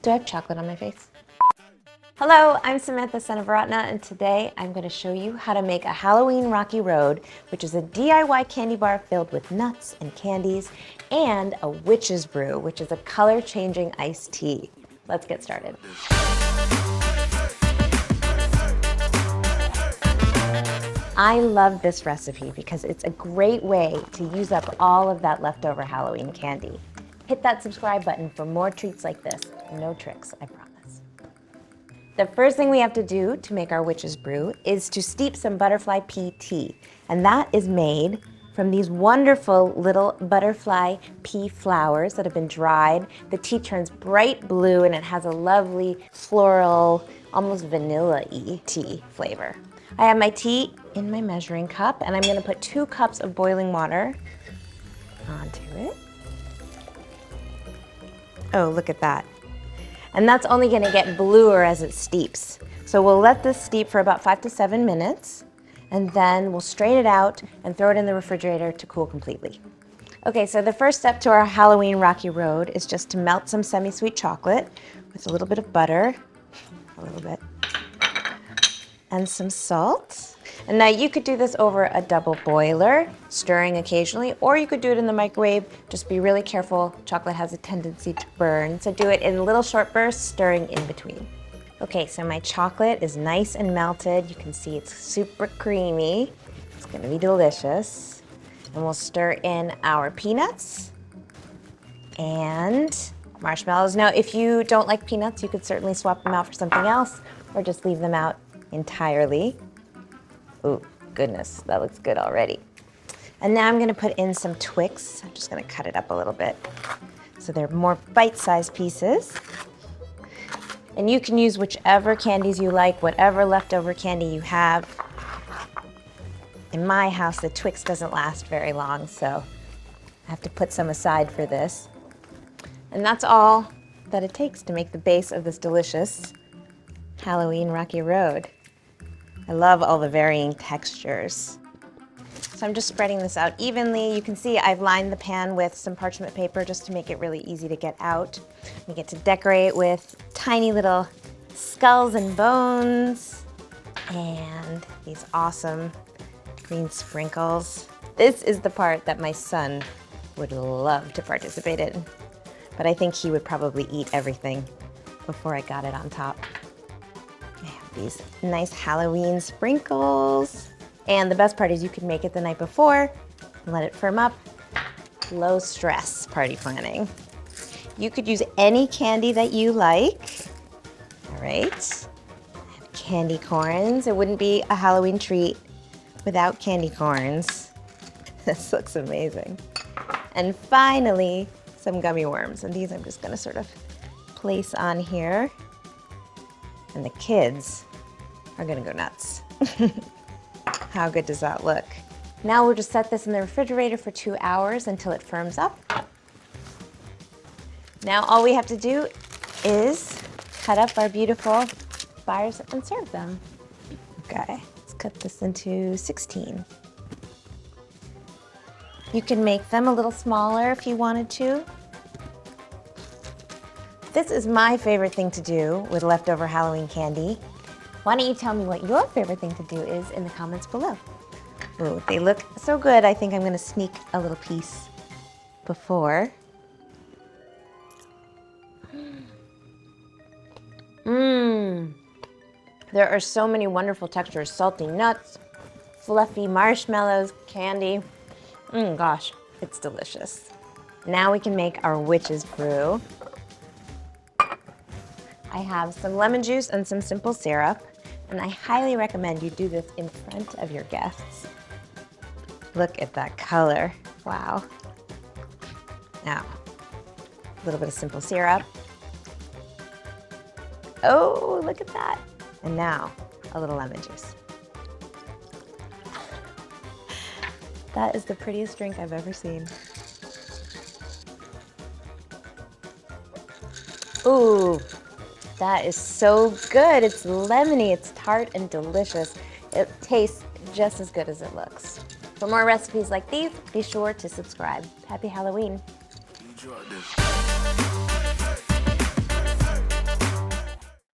Do I have chocolate on my face? Hello, I'm Samantha Senavaratna, and today I'm going to show you how to make a Halloween Rocky Road, which is a DIY candy bar filled with nuts and candies, and a witch's brew, which is a color-changing iced tea. Let's get started. I love this recipe because it's a great way to use up all of that leftover Halloween candy. Hit that subscribe button for more treats like this. No tricks, I promise. The first thing we have to do to make our witch's brew is to steep some butterfly pea tea. And that is made from these wonderful little butterfly pea flowers that have been dried. The tea turns bright blue and it has a lovely floral, almost vanilla-y tea flavor. I have my tea in my measuring cup and I'm gonna put 2 cups of boiling water onto it. Oh, look at that. And that's only gonna get bluer as it steeps. So we'll let this steep for about 5 to 7 minutes, and then we'll strain it out and throw it in the refrigerator to cool completely. Okay, so the first step to our Halloween Rocky Road is just to melt some semi-sweet chocolate with a little bit of butter, a little bit, and some salt. And now you could do this over a double boiler, stirring occasionally, or you could do it in the microwave. Just be really careful. Chocolate has a tendency to burn, so do it in little short bursts, stirring in between. Okay, so my chocolate is nice and melted. You can see it's super creamy. It's gonna be delicious. And we'll stir in our peanuts and marshmallows. Now, if you don't like peanuts, you could certainly swap them out for something else, or just leave them out entirely. Ooh, goodness, that looks good already. And now I'm gonna put in some Twix. I'm just gonna cut it up a little bit so they're more bite-sized pieces. And you can use whichever candies you like, whatever leftover candy you have. In my house, the Twix doesn't last very long, so I have to put some aside for this. And that's all that it takes to make the base of this delicious Halloween Rocky Road. I love all the varying textures. So I'm just spreading this out evenly. You can see I've lined the pan with some parchment paper just to make it really easy to get out. We get to decorate with tiny little skulls and bones and these awesome green sprinkles. This is the part that my son would love to participate in, but I think he would probably eat everything before I got it on top. I have these nice Halloween sprinkles. And the best part is you can make it the night before and let it firm up. Low stress party planning. You could use any candy that you like. All right. I have candy corns. It wouldn't be a Halloween treat without candy corns. This looks amazing. And finally, some gummy worms. And these I'm just gonna sort of place on here. And the kids are gonna go nuts. How good does that look? Now we'll just set this in the refrigerator for 2 hours until it firms up. Now all we have to do is cut up our beautiful bars and serve them. Okay, let's cut this into 16. You can make them a little smaller if you wanted to. This is my favorite thing to do with leftover Halloween candy. Why don't you tell me what your favorite thing to do is in the comments below? Ooh, they look so good. I think I'm gonna sneak a little piece before. Mmm. There are so many wonderful textures. Salty nuts, fluffy marshmallows, candy. Gosh, it's delicious. Now we can make our witch's brew. I have some lemon juice and some simple syrup, and I highly recommend you do this in front of your guests. Look at that color, wow. Now, a little bit of simple syrup. Oh, look at that. And now, a little lemon juice. That is the prettiest drink I've ever seen. Ooh. That is so good. It's lemony, it's tart and delicious. It tastes just as good as it looks. For more recipes like these, be sure to subscribe. Happy Halloween. Enjoy this.